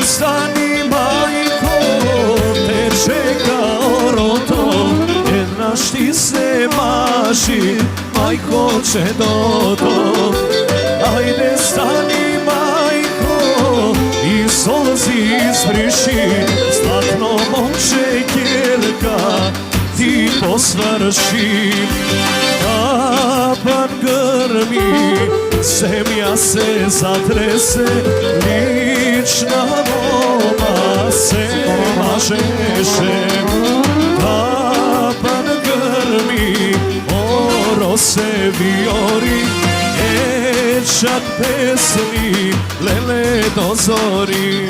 stani majko, te čeka oroto, jednaš ti se maži, majko će doto. Ajde stani majko i solzi izbriši, zlatno momče kjerka ti posvrši. Kapan grmi, zemlja se zatrese, lična moma se mažeše. Kapan grmi, oro se viori, čak pesni lele do zori.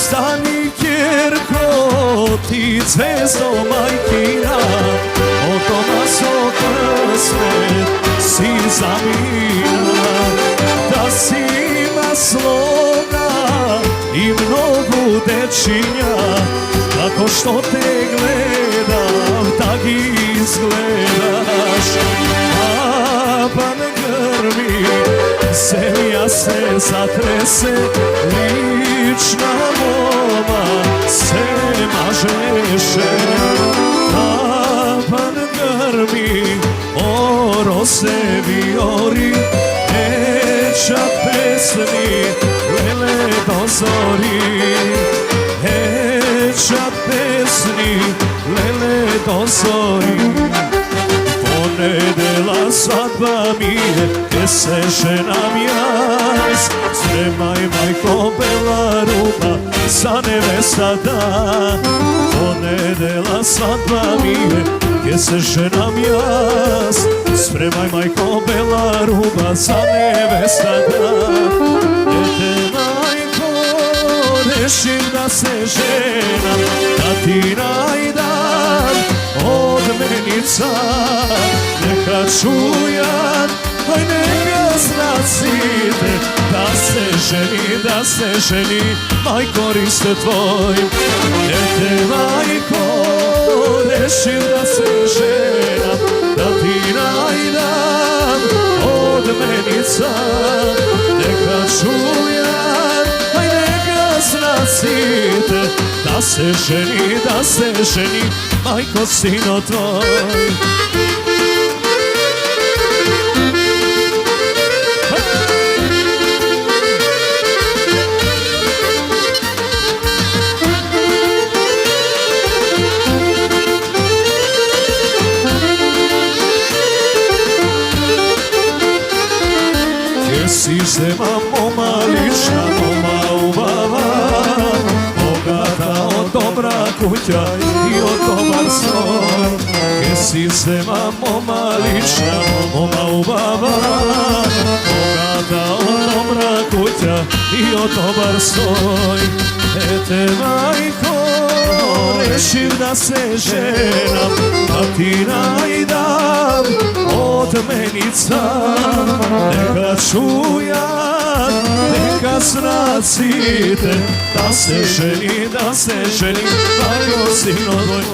Stani kjerko, ti zvezdo majkina, od doma sokrsne si zamina. Da si ima slona i mnogu dečinja, kako što te gledam, tak izgledaš. Kapan grmi, zemlja se zatrese, lična moma se mažeše. Kapan grmi, oro se viori, čak pesni lele do zori. Čak pesni lele do zori. Ponedela svadba mi je, gdje se ženam jas. Spremaj majko bela ruba, za nevesta da. Ponedela svadba mi je, gdje se ženam jas. Spremaj majko bela ruba, za nevesta da. Ete majko, rešim da se ženam, da ti najdam od menica. Neka čujan, aj neka znacite, da se ženi, majko riste tvoj. Ete majko, rešim da se ženam, da ti najdam od menica. Neka čujan, aj neka znacite, da se ženi, majko sino tvoj. Si zema moma, lična moma ubava, bogata od dobra kuća i od dobar snoj. Si zema moma, lična moma ubava, bogata od dobra kuća i od dobar snoj. Ete majko, rešim da se ženam, da ti najdam od menica. Neka čujan, neka znacite, da se ženi, majko sino tvoj.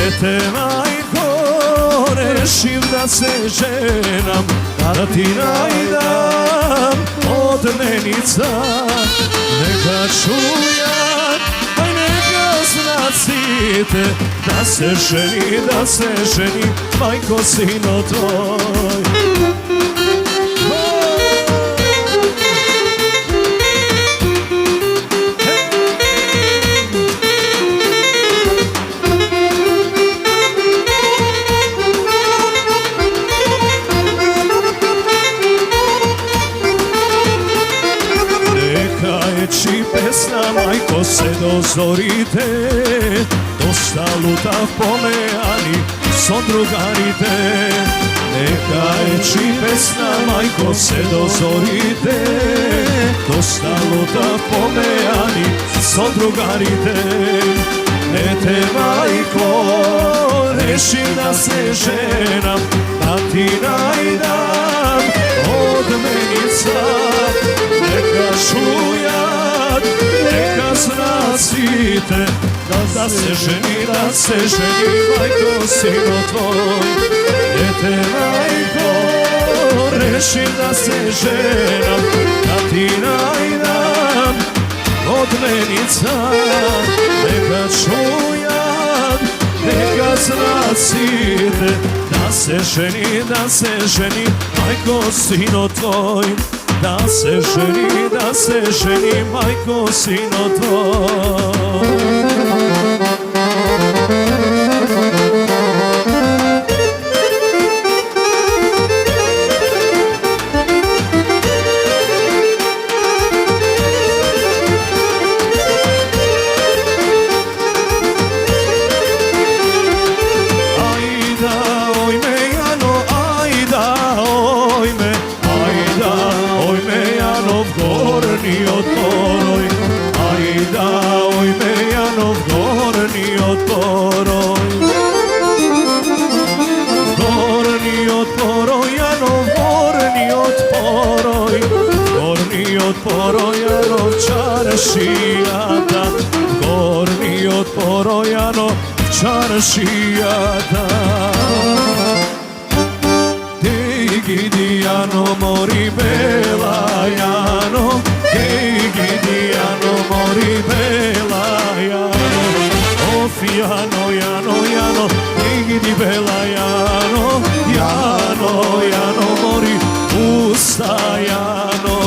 Ete majko, rešim da se ženam, da ti najdam od menica. Neka čujan, aj neka znacite, da se ženi, majko sino tvoj. речи песна, мајко, се до зорите, доста лутав помеани со другарите. Нека речи песна, мајко, се до зорите, доста лутав помеани со другарите. Ете, мајко, реши да се женам, да ти најдам одменица. Нека чујат, нека знаат сите, да се жени, мајко, сино твој. Ете, мајко, реши да се женам, да ти најдам одменица. Нека чујат, нека знаат сите, да се жени, мајко, сино твој. Да се жени, мајко, сино твој. Porojanov čaršijata, gornji od Porojanov čaršijata. Digidijano mori belajano, digidijano mori belajano. Of jano, jano, digidi belajano, jano mori ustajano.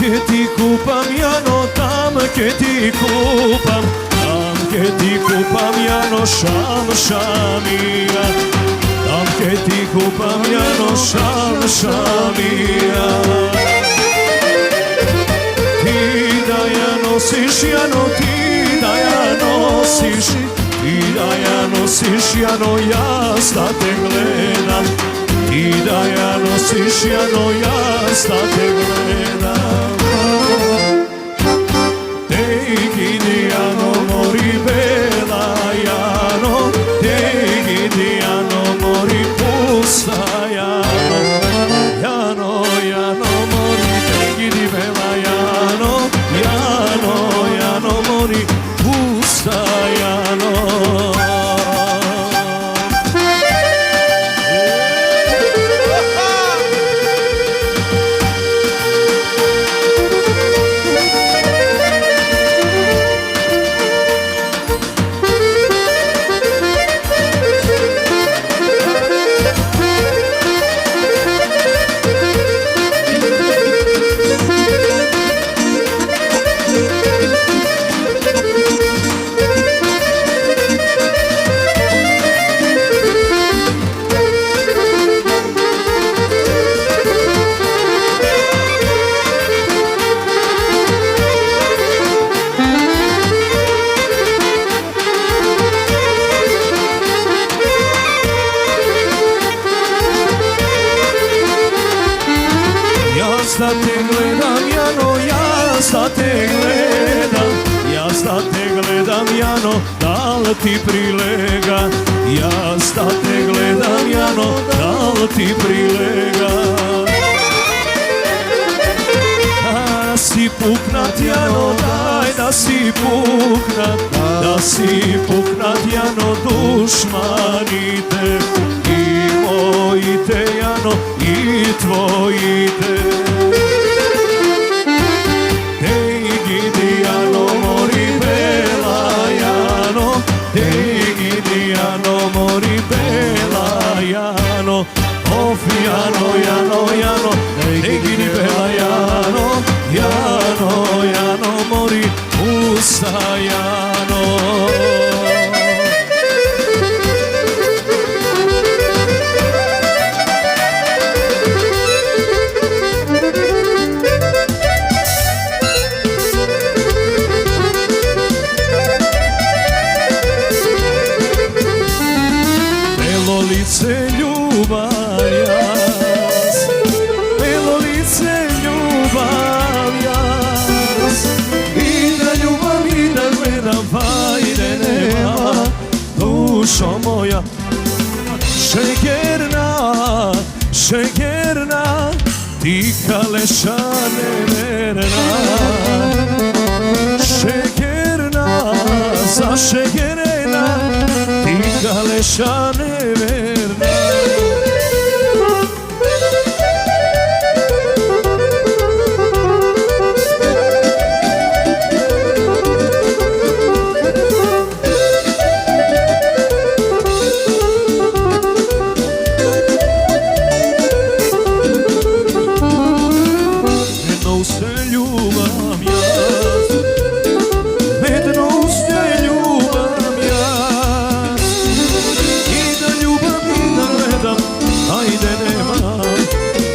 Ke ti kupam jano šamija, tam ke ti kupam jano šamija. Ti da ja nosiš jano, ti da ja nosiš jano, ja sta te gledam. Ti da ja nosiš jano, ja sta te gledam. Digidijano mori belajano, digidijano mori pustajano. Jano mori, digidi belajano, jano mori pustajano. Da te gledam jano, jaz da te gledam jano, da li ti prilega? Jaz da te gledam jano, da li ti prilega? Da si puknat jano, daj da si puknat jano, dušmanite i mojite jano i tvojite. Digidijano mori belajano, of Jano, Jano, Jano, negini bela Jano, Jano, Jano, mori usta Jano. Belo lice ljubav jas, belo lice ljubav jas, i da ljubav i da gledam, pa ide nema, dušo moja, šekerna, šekerna, ti kaleša neverna, šekerna, zašekerena, ti kaleša neverna.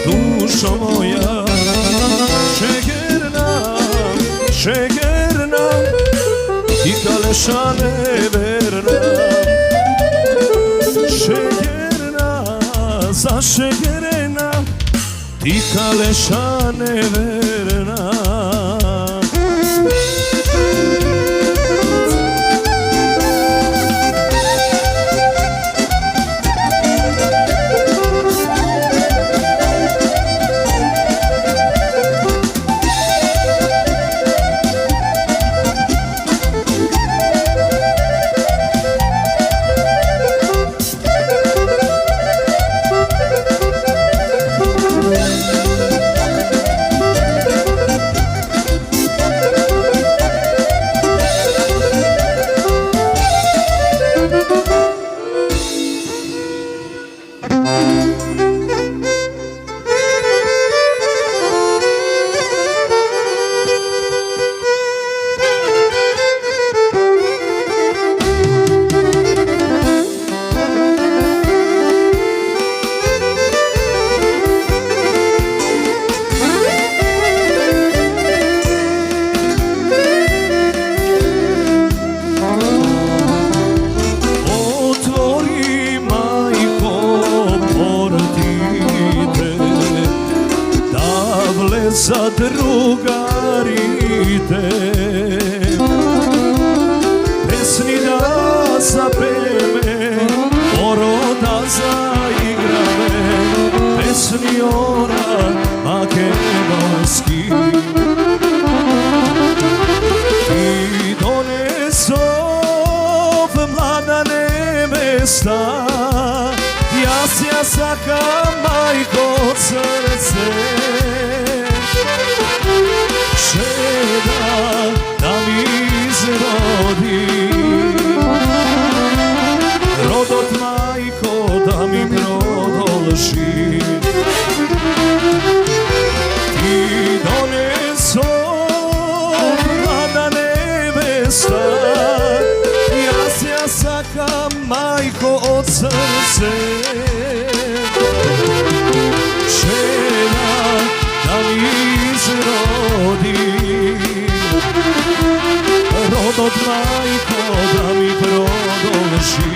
Dušo moja, šekerna, šekerna, ti kaleša neverna, šekerna, zašekerena, ti kaleša neverna. Za drugarite pesni da zapeme, poroda zaigrame, pesni ora makedonski. I donesov mlada nevesta, jas sakam majko srce, žena da mi izrodi, rodot majko da mi prodolži. Ti doneso mlada nevesta, ja sakam majko od srce, žena da mi izrodi, rodot majko da mi prodolži.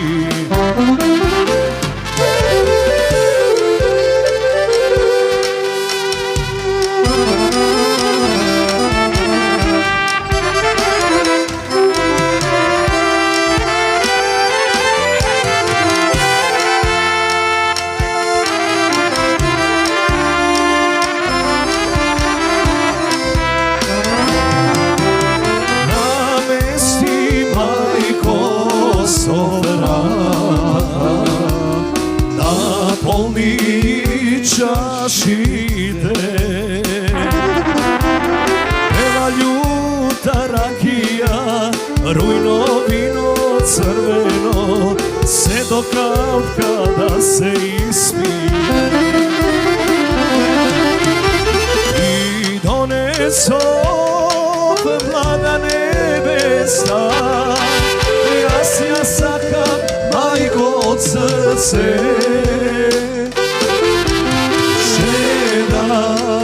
Polni čašite, peva ljuta rakija, rujno vino crveno, se do kapka da se ispije. Сов влада небеса, јас ја сакам мајко од срце, жена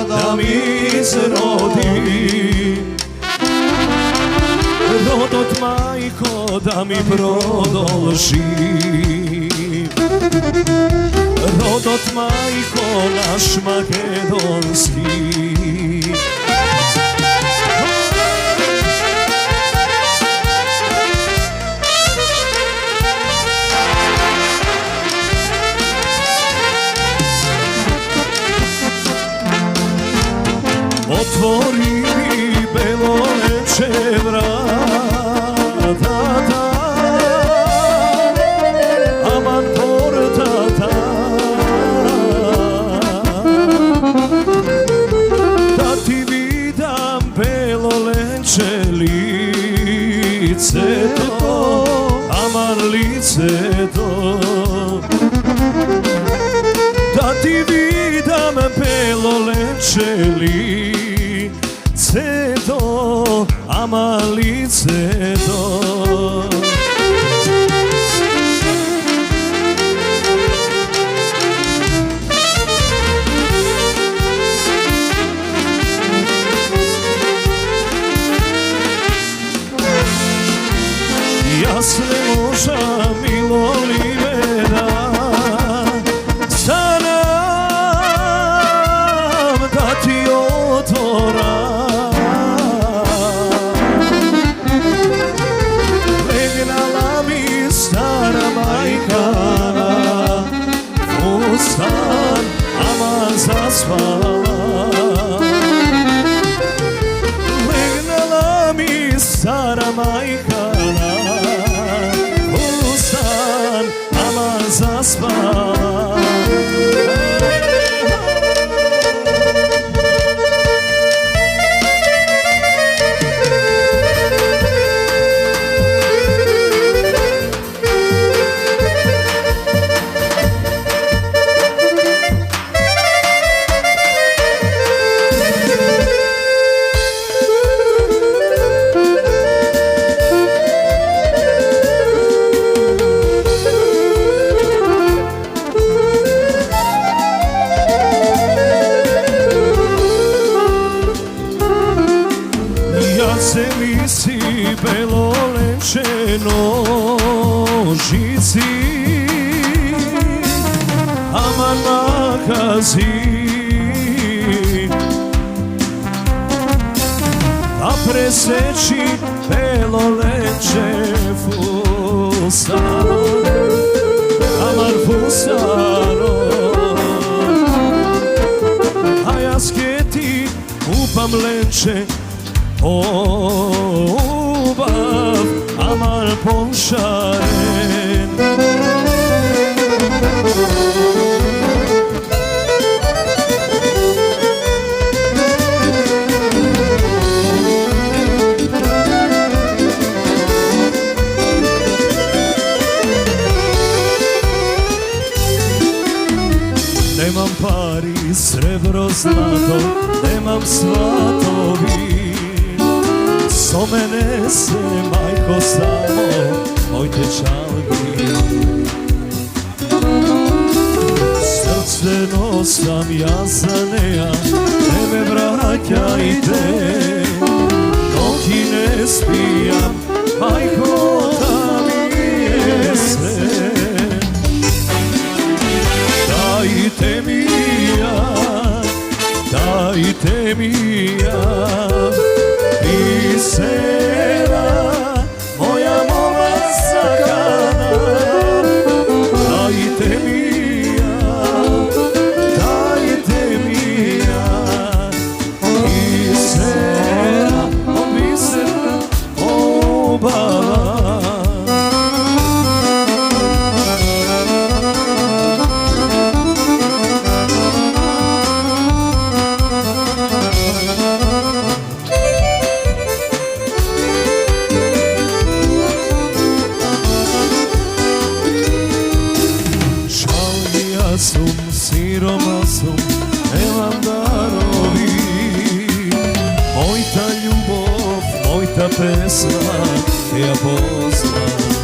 да ми изроди, родот мајко да ми продолжи, родот мајко наш македонски. Otvori mi belo leče vrata, aman portata, da ti vidam belo leče lice to, aman lice to, da ti vidam belo leče lice to, ama lice to. Јас не можам мило ли ме Legnala mi stara majka na ustan, ama zaspala. Se mi si belo lenčeno žici, aman makazi, a preseči belo lenče fusano, aman fusano, a jaz ke ti upam lenče obav, aman ponšaren. Nemam pari, srebro, zlato, nemam svatovi, so mene se majko samo moj tečalgi. Srce nosam ja za neja, ne me vraćajte, noći ne spijam, majko da mi je sve. Dajte mi ja, dajte mi ja, Isera, moja mola sakana, dajte mi ja, Isera, obisera, obala. Siroma sum, nemam darovi, pesma ja poznati.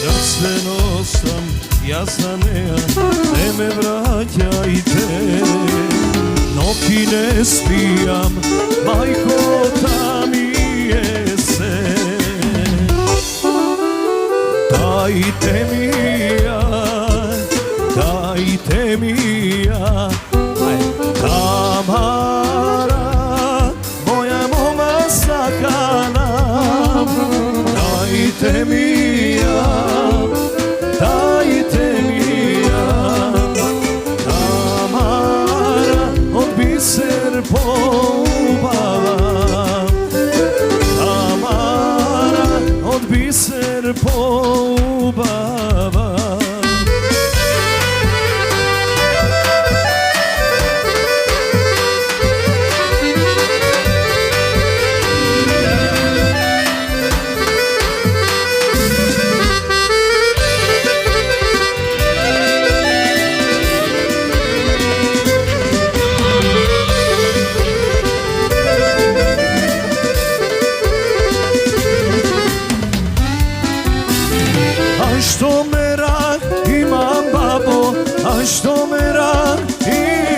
Srce nosam, ja za neja, ne me vraćajte. Noći ne spijam, majko tamije se. Dajte mi ja, Tamara, moja moma sakana. Dajte mi ja, Tamara, od biser poubava. Tamara, od biser poubava. Što me rad imam, babo, a što me rad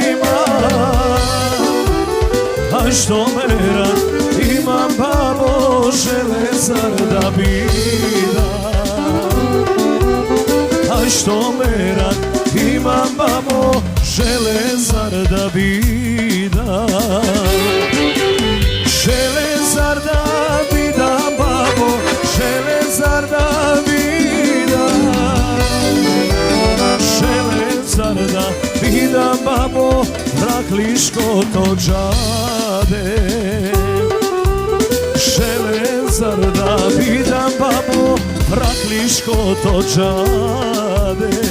imam, a što me rad imam, babo, železar da bidam. A što me rad imam, babo, železar da bidam. Železar da bidam, babo, železar da bidam. Železar da bidam, babo, Rakliško to džade. Železar da bidam, babo, Rakliško to džade.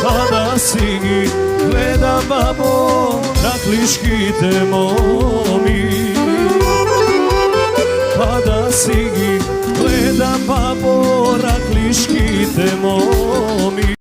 Kada si gi gledam, babo, Rakliški te momi. Kada si gi gledam, babo, Rakliški te momi.